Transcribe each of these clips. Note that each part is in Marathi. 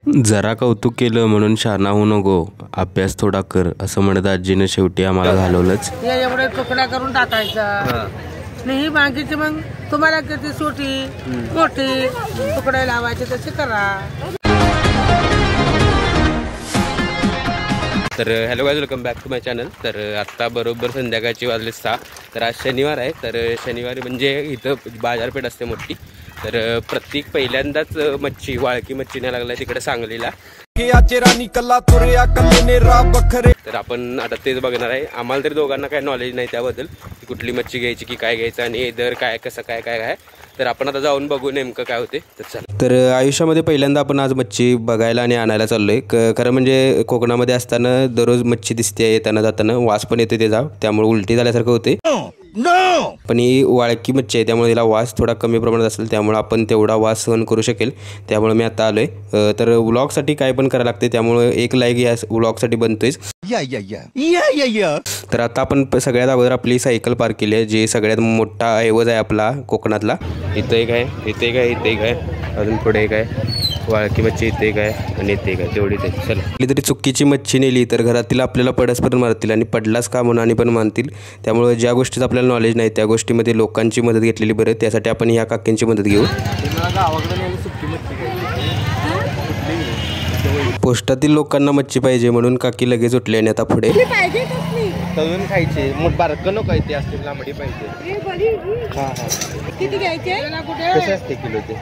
जरा कौतुक केलं म्हणून शहाणा होऊ नको, अभ्यास थोडा कर असं म्हणत आजीनं शेवटी आम्हाला घालवलंच. एवढे तुकडा करून टाकायचा नाही बाकीचे, मग तुम्हाला किती छोटी मोठी तुकडे लावायचे तसे करा. तर hello guys, welcome back to my channel. तर आत्ता बरोबर संध्याकाळची वाजले 6. तर आज शनिवार आहे. तर शनिवारी म्हणजे इथं बाजारपेठ असते मोठी. तर प्रत्येक पहिल्यांदाच वाळकी मच्छी न्यायला लागलाय तिकडे सांगलीला. तर आपण आता तेच बघणार आहे. आम्हाला तरी दोघांना काही नॉलेज नाही त्याबद्दल, की कुठली मच्छी घ्यायची की काय घ्यायचं आणि दर काय कसं काय काय काय. तर आपण आता जाऊन बघू नेमकं काय होते. तर चला. तर आयुष्यामध्ये पहिल्यांदा आपण आज मच्छी बघायला आणि आणायला चाललोय. खरं म्हणजे कोकणामध्ये असताना दररोज मच्छी दिसते येताना जाताना, वास पण येते त्याचा, त्यामुळे उलटी झाल्यासारखं होते. पण ही वाळकी मच्छी आहे त्यामुळे तिला वास थोडा कमी प्रमाणात असेल, त्यामुळे आपण तेवढा वास सहन करू शकेल. त्यामुळे मी आता आलोय. तर व्लॉगसाठी काय पण करायला लागते, त्यामुळे एक लाईक या व्लॉगसाठी बनतोयच. तर आता आपण सगळ्यात अगोदर आपली सायकल पार्क केली आहे, जे सगळ्यात मोठा ऐवज आहे आपला कोकणातला. इथं एक आहे, इथे एक आहे, इथे एक आहे, अजून पुढे एक आहे वाळकी मच्छी, इथे एक आहे आणि इथे एक आहे. तेवढीच आहे. चला. कुठली तरी चुकीची मच्छी नेली तर घरातील आपल्याला पडसपर्यंत मारतील आणि पडलाच का म्हणून आणि पण मानतील. त्यामुळे ज्या गोष्टीचं आपल्याला नॉलेज नाही त्या गोष्टीमध्ये लोकांची मदत घेतलेली बरं. त्यासाठी आपण ह्या काकींची मदत घेऊ. पोस्टातील लोकांना मच्छी पाहिजे म्हणून काकी लगेच उठले आणि आता पुढे तळून खायचे. बारकं नको आहे ते असतील, लांबडी पाहिजे. हां हां, किती घ्यायचे कसे असते किलो ते?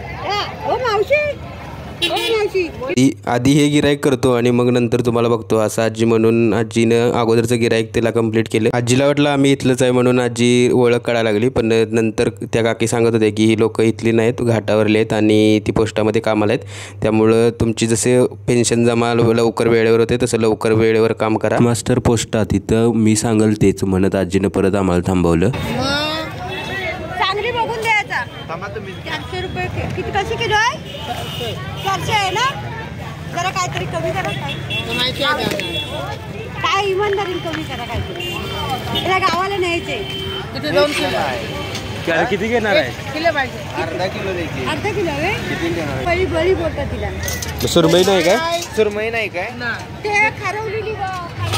आधी हे गिराईक करतो आणि मग नंतर तुम्हाला बघतो असं आजी म्हणून आजीनं अगोदरचं गिराईक त्याला कंप्लीट केलं. आजीला वाटलं आम्ही इथलंच आहे म्हणून आजी ओळख कळायला लागली, पण नंतर त्या काकी सांगत होते की ही लोक इथली नाहीत, घाटावरले आहेत आणि ती पोस्टामध्ये कामाला आहेत. त्यामुळं तुमची जसे पेन्शन जमा लवकर वेळेवर होते तसं लवकर वेळेवर काम करा. मास्टर पोस्टात इथं मी सांगल तेच म्हणत आजीनं परत आम्हाला थांबवलं. चांगली बघून द्यायचा. 400 रुपये किती कसे किलो आहे? 400 आहे ना. जरा काहीतरी कमी करा. काय इमानदारीने कमी करा काहीतरी. त्याला गावाला न्यायचे. किती 2 किलो आहे. किती घेणार आहे? किलो पाहिजे. अर्धा किलो द्यायची. अर्धा किलो आहे. किती घेणार? बळी बळी बोलतात तिला. सुरमई नाही काय? सुरमई नाही काय? ते खारवलेली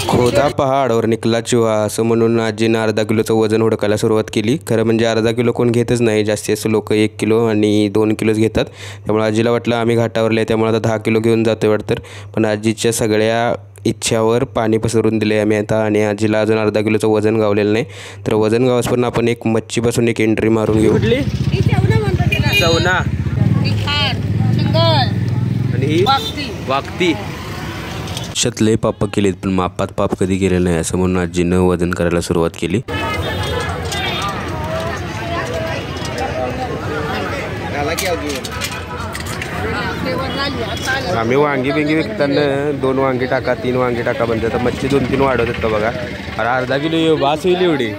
खोदा पहाडवर निकला चिवा असं म्हणून आजीनं अर्धा किलोचं वजन हुडकायला सुरुवात केली. खरं म्हणजे अर्धा किलो कोण घेतच नाही, जास्तीत जास्त लोक 1 किलो आणि 2 किलोच घेतात. त्यामुळे आजीला वाटलं आम्ही घाटावरले त्यामुळे आता 10 किलो घेऊन जातोय वाटतं. पण आजीच्या सगळ्या इच्छावर पाणी पसरून दिले आम्ही आता, आणि आजीला अजून अर्धा किलोचं वजन गावलेलं नाही. तर वजन गावासपर्यंत आपण एक मच्छीपासून एक एंट्री मारून घेऊ. चवना आणि ही वागती. शतले पाप केलेत पण मापात पाप कधी केले नाही असं म्हणून आजीनं वजन करायला सुरुवात केली. आम्ही वांगी बिंगी विकताना 2 वांगी टाका 3 वांगी टाका म्हणते, तर मच्छी 2-3 वाढवतात का बघा. अरे अर्धा किलो बास होईल एवढी.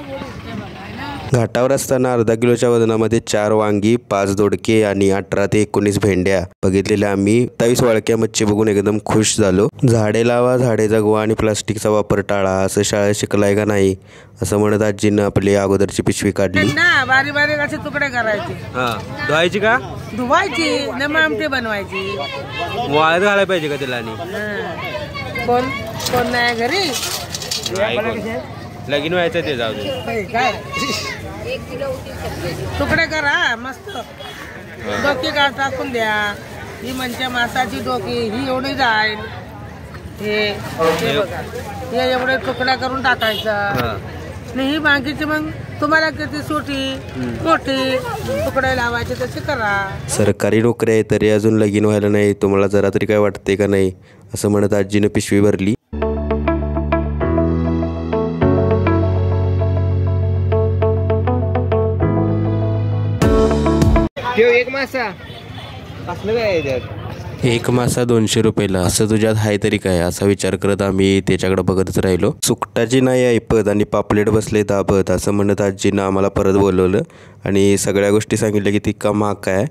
घाटावर असताना अर्धा किलोच्या वजनामध्ये 4 वांगी, 5 दोडके आणि 18 ते 19 भेंड्या बघितलेल्या आम्ही. 23 वाळक्या मच्छी बघून एकदम खुश झालो. झाडे लावा, झाडे जगवा आणि प्लास्टिकचा वापर टाळा असं शाळेत शिकलाय का नाही असं म्हणत आजीनं आपली अगोदरची पिशवी काढली. बारीक बारीक असे तुकडे करायचे. धुवायची का? धुवायची न आमटी बनवायची. वाळत घालायला पाहिजे का त्याला? आणि कोण नाही घरी लगीन व्हायचं ते जाऊ दे. काय तुकडे करा मस्त. डोकी काढ टाकून द्या. ही म्हणजे मासाची डोकी ही एवढी जाईल. हे बघा, हे एवढे तुकडा करून टाकायचा नाही बाकीचे, मग तुम्हाला किती छोटी मोठी तुकडे लावायचे तसे करा. सरकारी नोकरी आहे तरी अजून लगीन व्हायला नाही, तुम्हाला जरा तरी काय वाटते का नाही असं म्हणत आजीनं पिशवी भरली. एक मासा असलं काय त्यात? एक मासा 200 रुपयाला, असं तुझ्यात हाय तरी काय असा विचार करत आम्ही त्याच्याकडे बघतच राहिलो. सुकटाची नाही ऐपत आणि पापलेट बसले दाबत असं म्हणत आजीनं आम्हाला परत बोलवलं आणि सगळ्या गोष्टी सांगितल्या की ती का महाग काय.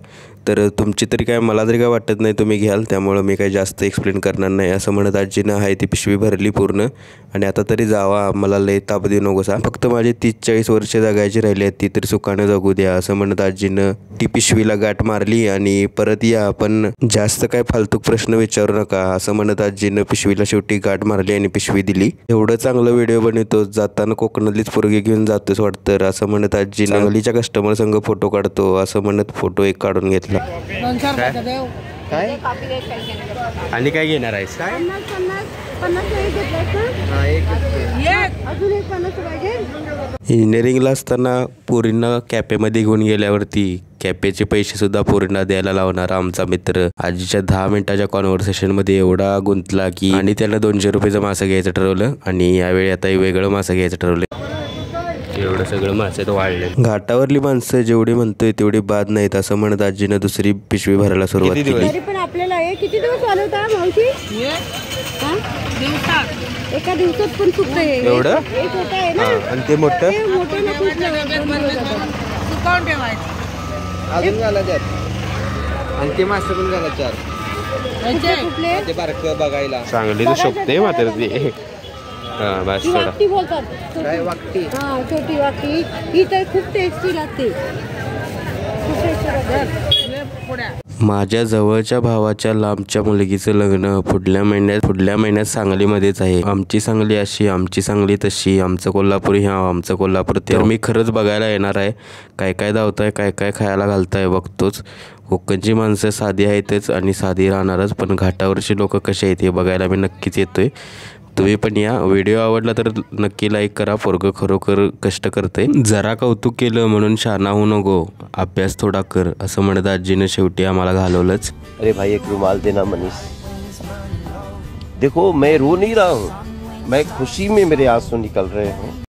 तर तुमची तरी काय मला तरी काय वाटत नाही तुम्ही घ्याल, त्यामुळं मी काही जास्त एक्सप्लेन करणार नाही. असं म्हणत आजीनं आहे ती पिशवी भरली पूर्ण आणि आता तरी जावा, मला लय ताप देऊ नकोसा, फक्त माझी 30-40 वर्ष जगायची राहिली आहेत ती तरी सुखानं जगू द्या असं म्हणत आजीनं ती पिशवीला गाठ मारली आणि परत या, पण जास्त काय फालतूक प्रश्न विचारू नका असं म्हणत आजीनं पिशवीला शेवटी गाठ मारली आणि पिशवी दिली. एवढं चांगलं व्हिडिओ बनवतो, जाताना कोकणातलीच पोरगी घेऊन जातोस वाटतं असं म्हणत आजी सांगलीच्या कस्टमर संग फोटो काढतो असं म्हणत फोटो एक काढून घेतला. काय आणि काय घेणार आहेस काय? इंजिनिअरिंगला असताना पोरींना कॅफेमध्ये घेऊन गेल्यावरती कॅफेचे पैसेसुद्धा पोरींना द्यायला लावणारा आमचा मित्र आजीच्या 10 मिनिटाच्या कॉन्व्हर्सेशनमध्ये एवढा गुंतला की आणि त्यानं 200 रुपयाचं मासं घ्यायचं ठरवलं आणि यावेळी आता वेगळं मासं घ्यायचं ठरवलं. एवढं सगळं मासे तर वाढले. घाटावरली माणसं जेवढी म्हणतोय तेवढी बाद नाहीत असं म्हणत आजीनं दुसरी पिशवी भरायला सुरुवात केली. तरी पण आपल्याला हे किती दिवस चालवता मावशी? एका दिवसात पण फुटतं हे. एवढं एक छोटं आहे ना आणि ते मोठं ते मोठं ना फुटलं सुकावून ठेवायचं. अजून घाला त्यात आणि ते मासे पण घाला 4 फुटले ते बारकं बघायला. चांगली शोभते मात्र ते बस सोडा. वाकटी बोलतात. काय वाकटी? हा छोटी वाकटी ही तर खूप टेस्टी लागते. खूप टेस्टी लागते. माझ्या जवळच्या भावाच्या लांबच्या मुलगीचं लग्न पुढल्या महिन्यात सांगलीमध्येच आहे. आमची सांगली अशी, आमची सांगली तशी, आमचं कोल्हापूर ह्या, आमचं कोल्हापूर ते. मी खरंच बघायला येणार आहे. काय काय धावताय, काय काय खायला घालताय बघतोच. कोकणची माणसं साधी आहेतच आणि साधी राहणारच, पण घाटावरची लोक कसे आहेत हे बघायला मी नक्कीच येतोय. तुम्ही पण या. व्हिडिओ आवडला तर नक्की लाईक करा. पोरगं खरोखर कष्ट करते. जरा कौतुक केलं म्हणून शहाणा होऊ नको, अभ्यास थोडा कर असं म्हणत आजीनं शेवटी आम्हाला घालवलंच. अरे भाई एक रुमाल देना मनीष. देखो मैं रो नहीं रहा हूँ, मैं खुशी में मेरे आंसू निकल रहे हैं.